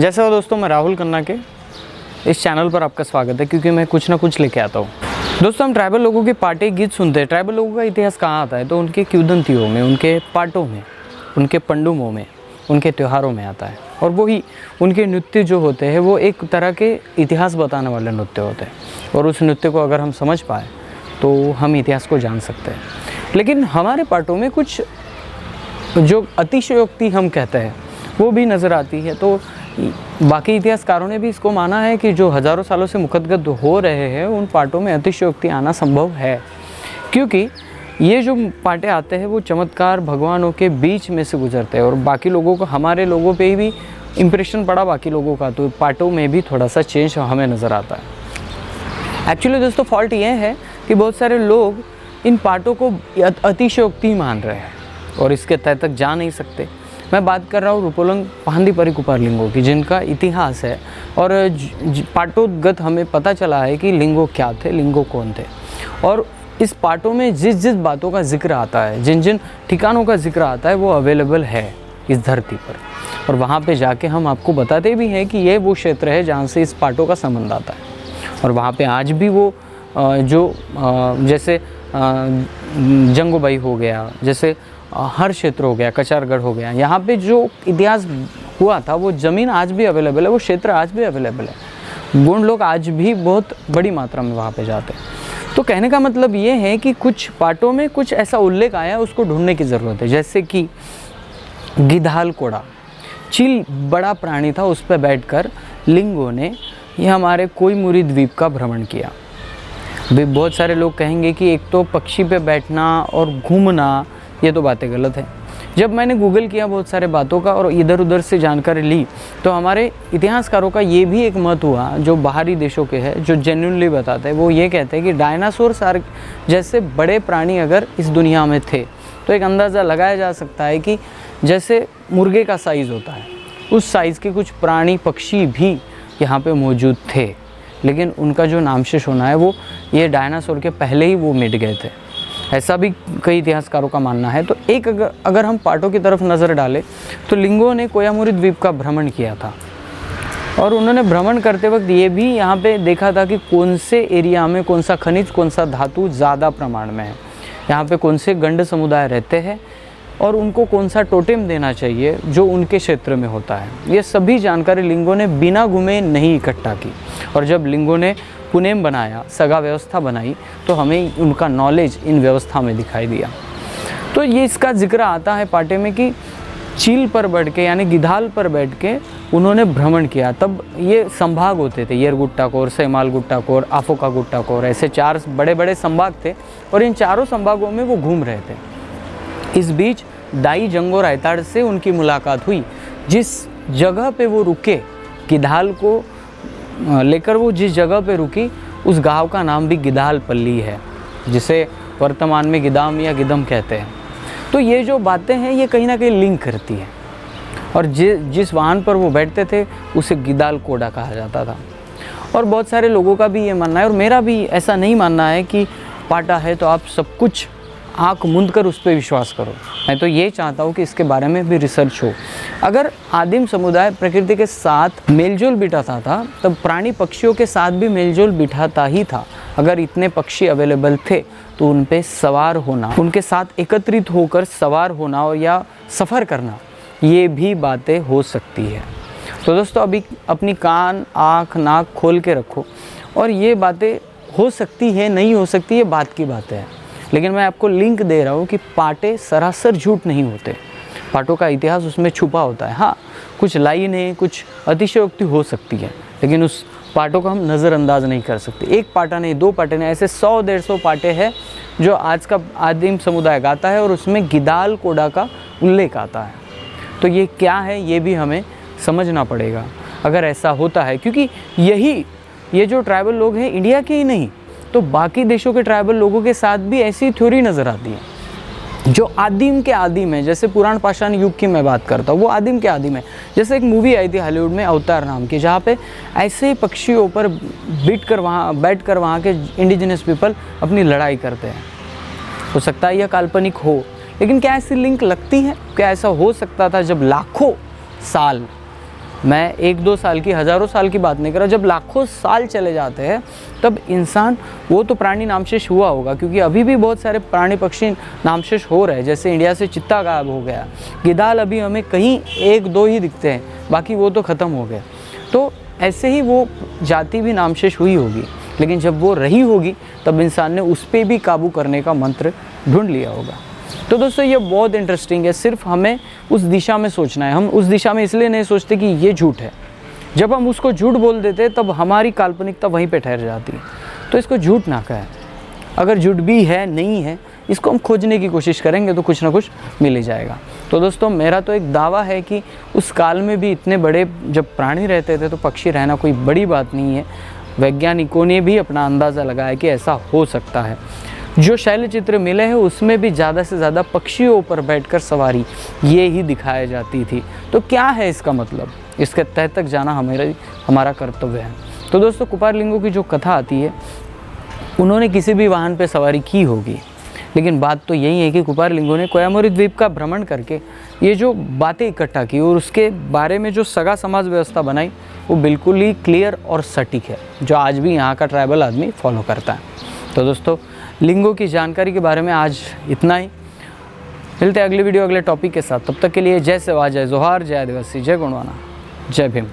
जैसे हो दोस्तों, मैं राहुल खन्ना के इस चैनल पर आपका स्वागत है, क्योंकि मैं कुछ ना कुछ लेके आता हूँ। दोस्तों, हम ट्राइबल लोगों के पाटे गीत सुनते हैं। ट्राइबल लोगों का इतिहास कहाँ आता है? तो उनके किंवदंतियों में, उनके पाटों में, उनके पंडुमों में, उनके त्योहारों में आता है। और वही उनके नृत्य जो होते हैं वो एक तरह के इतिहास बताने वाले नृत्य होते हैं। और उस नृत्य को अगर हम समझ पाए तो हम इतिहास को जान सकते हैं। लेकिन हमारे पाटों में कुछ जो अतिशयोक्ति हम कहते हैं वो भी नज़र आती है। तो बाकी इतिहासकारों ने भी इसको माना है कि जो हज़ारों सालों से मुखतगत हो रहे हैं उन पाटों में अतिशयोक्ति आना संभव है, क्योंकि ये जो पाटे आते हैं वो चमत्कार भगवानों के बीच में से गुजरते हैं। और बाकी लोगों को, हमारे लोगों पे भी इम्प्रेशन पड़ा बाकी लोगों का, तो पाटों में भी थोड़ा सा चेंज हमें नज़र आता है। एक्चुअली दोस्तों, फॉल्ट ये है कि बहुत सारे लोग इन पाटों को अतिशयोक्ति मान रहे हैं और इसके तह तक जा नहीं सकते। मैं बात कर रहा हूँ रूपोलंग पाहंदी परिकुपार लिंगों की, जिनका इतिहास है और पाटोगत हमें पता चला है कि लिंगो क्या थे, लिंगो कौन थे। और इस पाटों में जिस जिस बातों का जिक्र आता है, जिन जिन ठिकानों का जिक्र आता है, वो अवेलेबल है इस धरती पर। और वहाँ पे जाके हम आपको बताते भी हैं कि ये वो क्षेत्र है जहाँ से इस पाटों का संबंध आता है। और वहाँ पे आज भी वो जैसे जंगोबाई हो गया, जैसे हर क्षेत्र हो गया, कचारगढ़ हो गया, यहाँ पे जो इतिहास हुआ था वो ज़मीन आज भी अवेलेबल है, वो क्षेत्र आज भी अवेलेबल है। गोंड लोग आज भी बहुत बड़ी मात्रा में वहाँ पे जाते हैं। तो कहने का मतलब ये है कि कुछ पाटों में कुछ ऐसा उल्लेख आया है, उसको ढूंढने की ज़रूरत है। जैसे कि गिधाल कोड़ा, चील बड़ा प्राणी था, उस पर बैठकर लिंगों ने ये हमारे कोईमुरी द्वीप का भ्रमण किया। भी बहुत सारे लोग कहेंगे कि एक तो पक्षी पे बैठना और घूमना, ये तो बातें गलत है। जब मैंने गूगल किया बहुत सारे बातों का और इधर उधर से जानकारी ली, तो हमारे इतिहासकारों का ये भी एक मत हुआ, जो बाहरी देशों के हैं, जो जेन्युइनली बताते हैं, वो ये कहते हैं कि डायनासोर सार जैसे बड़े प्राणी अगर इस दुनिया में थे तो एक अंदाज़ा लगाया जा सकता है कि जैसे मुर्गे का साइज़ होता है, उस साइज़ के कुछ प्राणी पक्षी भी यहाँ पे मौजूद थे। लेकिन उनका जो नामशेष होना है वो ये डायनासोर के पहले ही वो मिट गए थे, ऐसा भी कई इतिहासकारों का मानना है। तो एक अगर हम पाटों की तरफ नज़र डालें तो लिंगों ने कोयामुरी द्वीप का भ्रमण किया था। और उन्होंने भ्रमण करते वक्त ये भी यहाँ पे देखा था कि कौन से एरिया में कौन सा खनिज, कौन सा धातु ज़्यादा प्रमाण में है, यहाँ पे कौन से गंड समुदाय रहते हैं और उनको कौन सा टोटेम देना चाहिए जो उनके क्षेत्र में होता है। ये सभी जानकारी लिंगों ने बिना घूमे नहीं इकट्ठा की। और जब लिंगों ने पुनेम बनाया, सगा व्यवस्था बनाई, तो हमें उनका नॉलेज इन व्यवस्था में दिखाई दिया। तो ये इसका जिक्र आता है पाटे में कि चील पर बैठ के, यानी गिधाल पर बैठ के उन्होंने भ्रमण किया। तब ये संभाग होते थे, येरगुट्टाकोर, सैमाल गुट्टाकोर, आफोका गुट्टाकोर, ऐसे 4 बड़े बड़े संभाग थे और इन चारों संभागों में वो घूम रहे थे। इस बीच दाई जंगो रायताड़ से उनकी मुलाकात हुई। जिस जगह पे वो रुके, गिधाल को लेकर वो जिस जगह पे रुकी, उस गांव का नाम भी गिधाल पल्ली है, जिसे वर्तमान में गिदाम या गिदम कहते हैं। तो ये जो बातें हैं ये कहीं ना कहीं लिंक करती है। और जिस वाहन पर वो बैठते थे उसे गिदाल कोड़ा कहा जाता था। और बहुत सारे लोगों का भी ये मानना है, और मेरा भी ऐसा नहीं मानना है कि पाटा है तो आप सब कुछ आँख मूंद कर उस पर विश्वास करो। मैं तो ये चाहता हूँ कि इसके बारे में भी रिसर्च हो। अगर आदिम समुदाय प्रकृति के साथ मेलजोल बिठाता था, तब प्राणी पक्षियों के साथ भी मेलजोल बिठाता ही था। अगर इतने पक्षी अवेलेबल थे तो उन पे सवार होना, उनके साथ एकत्रित होकर सवार होना और या सफ़र करना, ये भी बातें हो सकती है। तो दोस्तों, अभी अपनी कान, आँख, नाक खोल के रखो, और ये बातें हो सकती है, नहीं हो सकती, ये बात की बातें हैं। लेकिन मैं आपको लिंक दे रहा हूँ कि पाटे सरासर झूठ नहीं होते। पाटों का इतिहास उसमें छुपा होता है। हाँ, कुछ लाइनें, कुछ अतिशयोक्ति हो सकती है, लेकिन उस पाटों को हम नज़रअंदाज नहीं कर सकते। एक पाटा नहीं, 2 पाटे नहीं, ऐसे 100-150 पाटे हैं जो आज का आदिम समुदाय गाता है और उसमें गिदाल कोड़ा का उल्लेख आता है। तो ये क्या है ये भी हमें समझना पड़ेगा अगर ऐसा होता है, क्योंकि ये जो ट्राइबल लोग हैं इंडिया के ही नहीं, तो बाकी देशों के ट्राइबल लोगों के साथ भी ऐसी थ्योरी नज़र आती है जो आदिम के आदिम है। जैसे पुराण पाषाण युग की मैं बात करता हूँ, वो आदिम के आदिम है। जैसे एक मूवी आई थी हॉलीवुड में अवतार नाम की, जहाँ पे ऐसे ही पक्षियों पर बैठ कर वहाँ के इंडिजिनस पीपल अपनी लड़ाई करते हैं। हो सकता है यह काल्पनिक हो, लेकिन क्या ऐसी लिंक लगती है? क्या ऐसा हो सकता था जब लाखों साल मैं 1-2 साल की, हज़ारों साल की बात नहीं कर रहा, जब लाखों साल चले जाते हैं तब इंसान, वो तो प्राणी नामशेष हुआ होगा, क्योंकि अभी भी बहुत सारे प्राणी पक्षी नामशेष हो रहे हैं। जैसे इंडिया से चित्ता गायब हो गया, गिदाल अभी हमें कहीं 1-2 ही दिखते हैं, बाकी वो तो ख़त्म हो गए। तो ऐसे ही वो जाति भी नामशेष हुई होगी, लेकिन जब वो रही होगी तब इंसान ने उस पर भी काबू करने का मंत्र ढूंढ लिया होगा। तो दोस्तों ये बहुत इंटरेस्टिंग है, सिर्फ हमें उस दिशा में सोचना है। हम उस दिशा में इसलिए नहीं सोचते कि ये झूठ है, जब हम उसको झूठ बोल देते तब हमारी काल्पनिकता वहीं पे ठहर जाती है। तो इसको झूठ ना कहें, अगर झूठ भी है नहीं है, इसको हम खोजने की कोशिश करेंगे तो कुछ ना कुछ मिल ही जाएगा। तो दोस्तों मेरा तो एक दावा है कि उस काल में भी इतने बड़े जब प्राणी रहते थे तो पक्षी रहना कोई बड़ी बात नहीं है। वैज्ञानिकों ने भी अपना अंदाज़ा लगाया कि ऐसा हो सकता है। जो शैलचित्र मिले हैं उसमें भी ज़्यादा से ज़्यादा पक्षियों पर बैठकर सवारी ये ही दिखाई जाती थी। तो क्या है इसका मतलब, इसके तह तक जाना हमारा कर्तव्य है। तो दोस्तों कुपारलिंगों की जो कथा आती है, उन्होंने किसी भी वाहन पर सवारी की होगी, लेकिन बात तो यही है कि कुपारलिंगों ने कोयामुरी द्वीप का भ्रमण करके ये जो बातें इकट्ठा की और उसके बारे में जो सगा समाज व्यवस्था बनाई, वो बिल्कुल ही क्लियर और सटीक है, जो आज भी यहाँ का ट्राइबल आदमी फॉलो करता है। तो दोस्तों लिंगों की जानकारी के बारे में आज इतना ही। मिलते हैं अगली वीडियो अगले टॉपिक के साथ। तब तक के लिए जय सेवा, जय जोहार, जय आदिवासी, जय गोंडवाना, जय भीम।